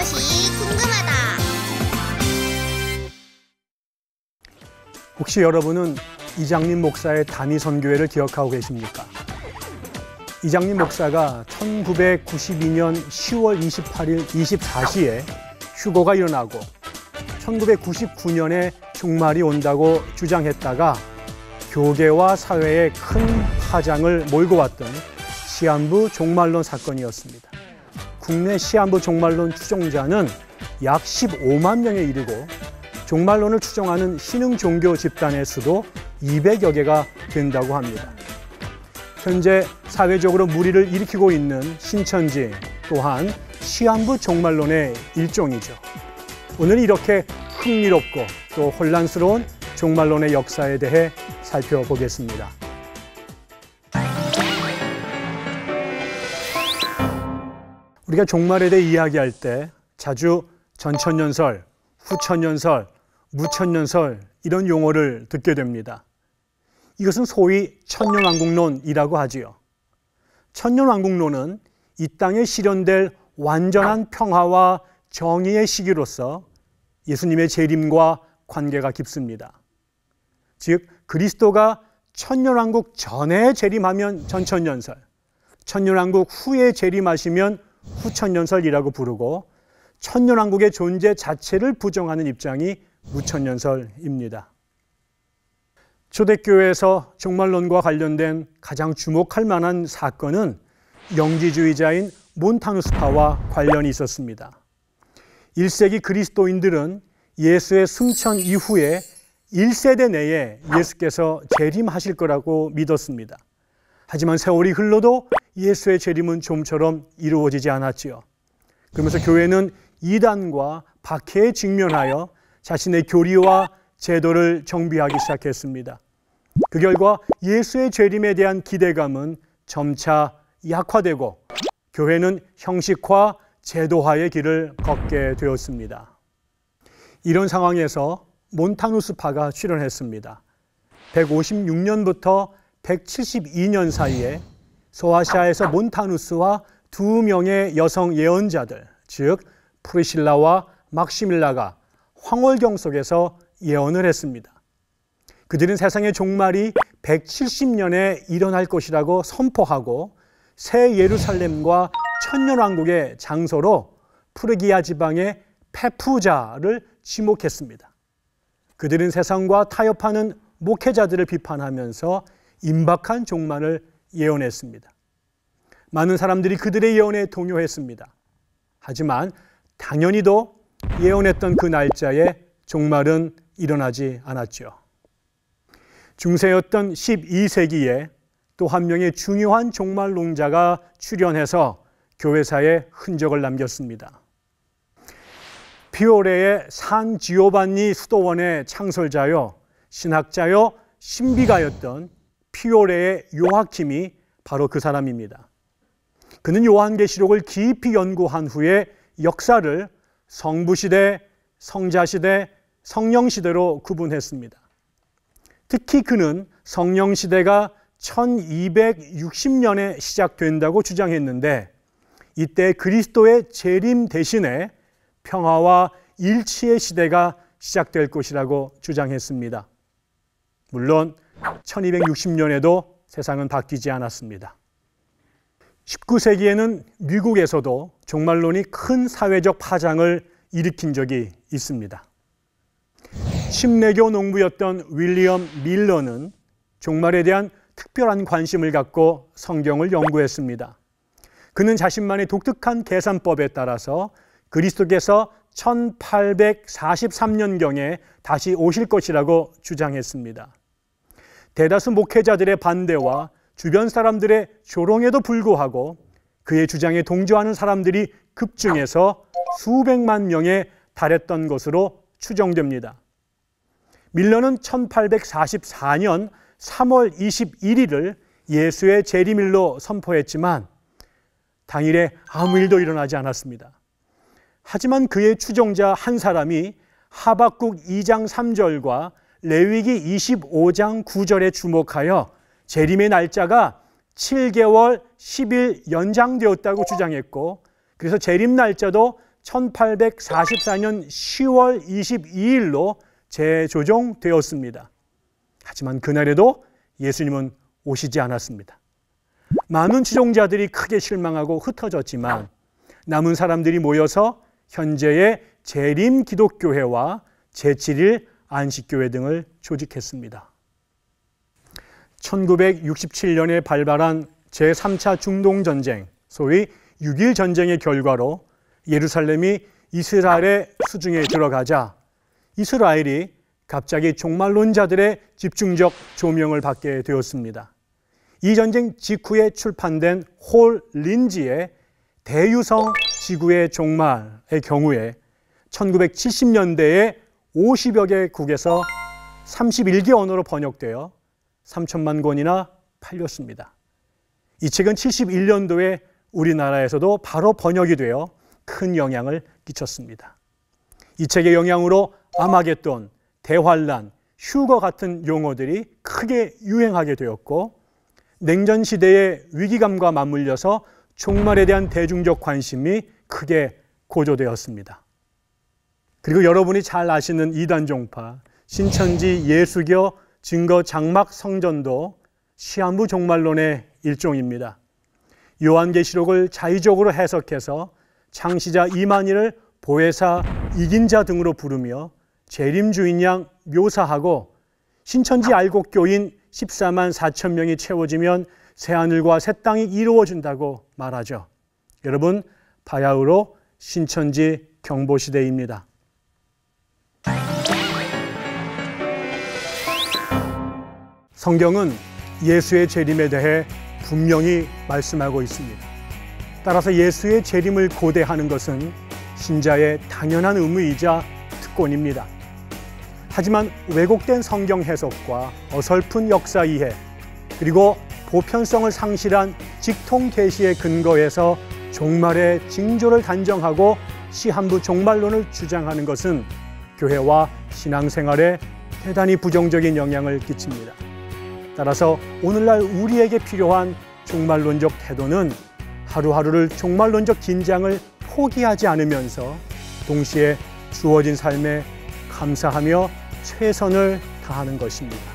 그것이 궁금하다. 혹시 여러분은 이장림 목사의 단위 선교회를 기억하고 계십니까? 이장림 목사가 1992년 10월 28일 24시에 휴거가 일어나고 1999년에 종말이 온다고 주장했다가 교계와 사회에 큰 파장을 몰고 왔던 시한부 종말론 사건이었습니다. 국내 시한부 종말론 추종자는 약 15만 명에 이르고 종말론을 추종하는 신흥 종교 집단의 수도 200여 개가 된다고 합니다. 현재 사회적으로 물의를 일으키고 있는 신천지 또한 시한부 종말론의 일종이죠. 오늘 이렇게 흥미롭고 또 혼란스러운 종말론의 역사에 대해 살펴보겠습니다. 우리가 종말에 대해 이야기할 때 자주 전천년설, 후천년설, 무천년설 이런 용어를 듣게 됩니다. 이것은 소위 천년왕국론이라고 하지요. 천년왕국론은 이 땅에 실현될 완전한 평화와 정의의 시기로서 예수님의 재림과 관계가 깊습니다. 즉 그리스도가 천년왕국 전에 재림하면 전천년설, 천년왕국 후에 재림하시면 후천년설이라고 부르고 천년왕국의 존재 자체를 부정하는 입장이 무천년설입니다. 초대교회에서 종말론과 관련된 가장 주목할 만한 사건은 영지주의자인 몬타누스파와 관련이 있었습니다. 1세기 그리스도인들은 예수의 승천 이후에 1세대 내에 예수께서 재림하실 거라고 믿었습니다. 하지만 세월이 흘러도 예수의 재림은 좀처럼 이루어지지 않았지요. 그러면서 교회는 이단과 박해에 직면하여 자신의 교리와 제도를 정비하기 시작했습니다. 그 결과 예수의 재림에 대한 기대감은 점차 약화되고 교회는 형식화, 제도화의 길을 걷게 되었습니다. 이런 상황에서 몬타누스파가 출현했습니다. 156년부터 172년 사이에 소아시아에서 몬타누스와 2명의 여성 예언자들, 즉 프리실라와 막시밀라가 황홀경 속에서 예언을 했습니다. 그들은 세상의 종말이 170년에 일어날 것이라고 선포하고 새 예루살렘과 천년왕국의 장소로 프르기아 지방의 페푸자를 지목했습니다. 그들은 세상과 타협하는 목회자들을 비판하면서 임박한 종말을 예언했습니다. 많은 사람들이 그들의 예언에 동요했습니다. 하지만 당연히도 예언했던 그 날짜에 종말은 일어나지 않았죠. 중세였던 12세기에 또 한 명의 중요한 종말론자가 출현해서 교회사에 흔적을 남겼습니다. 피오레의 산 지오반니 수도원의 창설자요, 신학자요, 신비가였던 피오레의 요하킴이 바로 그 사람입니다. 그는 요한계시록을 깊이 연구한 후에 역사를 성부시대, 성자시대, 성령시대로 구분했습니다. 특히 그는 성령시대가 1260년에 시작된다고 주장했는데 이때 그리스도의 재림 대신에 평화와 일치의 시대가 시작될 것이라고 주장했습니다. 물론 1260년에도 세상은 바뀌지 않았습니다. 19세기에는 미국에서도 종말론이 큰 사회적 파장을 일으킨 적이 있습니다. 침례교 농부였던 윌리엄 밀러는 종말에 대한 특별한 관심을 갖고 성경을 연구했습니다. 그는 자신만의 독특한 계산법에 따라서 그리스도께서 1843년경에 다시 오실 것이라고 주장했습니다. 대다수 목회자들의 반대와 주변 사람들의 조롱에도 불구하고 그의 주장에 동조하는 사람들이 급증해서 수백만 명에 달했던 것으로 추정됩니다. 밀러는 1844년 3월 21일을 예수의 재림일로 선포했지만 당일에 아무 일도 일어나지 않았습니다. 하지만 그의 추종자 한 사람이 하박국 2장 3절과 레위기 25장 9절에 주목하여 재림의 날짜가 7개월 10일 연장되었다고 주장했고 그래서 재림 날짜도 1844년 10월 22일로 재조정되었습니다. 하지만 그날에도 예수님은 오시지 않았습니다. 많은 추종자들이 크게 실망하고 흩어졌지만 남은 사람들이 모여서 현재의 재림 기독교회와 제7일 안식교회 등을 조직했습니다. 1967년에 발발한 제3차 중동전쟁, 소위 6.1 전쟁의 결과로 예루살렘이 이스라엘의 수중에 들어가자 이스라엘이 갑자기 종말론자들의 집중적 조명을 받게 되었습니다. 이 전쟁 직후에 출판된 홀 린지의 대유성 지구의 종말의 경우에 1970년대에 50여 개국에서 31개 언어로 번역되어 3천만 권이나 팔렸습니다. 이 책은 71년도에 우리나라에서도 바로 번역이 되어 큰 영향을 끼쳤습니다. 이 책의 영향으로 아마겟돈, 대환란, 휴거 같은 용어들이 크게 유행하게 되었고 냉전 시대의 위기감과 맞물려서 종말에 대한 대중적 관심이 크게 고조되었습니다. 그리고 여러분이 잘 아시는 이단 종파, 신천지 예수교 증거 장막 성전도 시한부 종말론의 일종입니다. 요한계시록을 자의적으로 해석해서 창시자 이만희를 보혜사 이긴 자 등으로 부르며 재림주인 양 묘사하고 신천지 알곡교인 14만 4천 명이 채워지면 새하늘과 새 땅이 이루어진다고 말하죠. 여러분, 바야흐로 신천지 경보시대입니다. 성경은 예수의 재림에 대해 분명히 말씀하고 있습니다. 따라서 예수의 재림을 고대하는 것은 신자의 당연한 의무이자 특권입니다. 하지만 왜곡된 성경 해석과 어설픈 역사 이해, 그리고 보편성을 상실한 직통 계시의 근거에서 종말의 징조를 단정하고 시한부 종말론을 주장하는 것은 교회와 신앙생활에 대단히 부정적인 영향을 끼칩니다. 따라서 오늘날 우리에게 필요한 종말론적 태도는 하루하루를 종말론적 긴장을 포기하지 않으면서 동시에 주어진 삶에 감사하며 최선을 다하는 것입니다.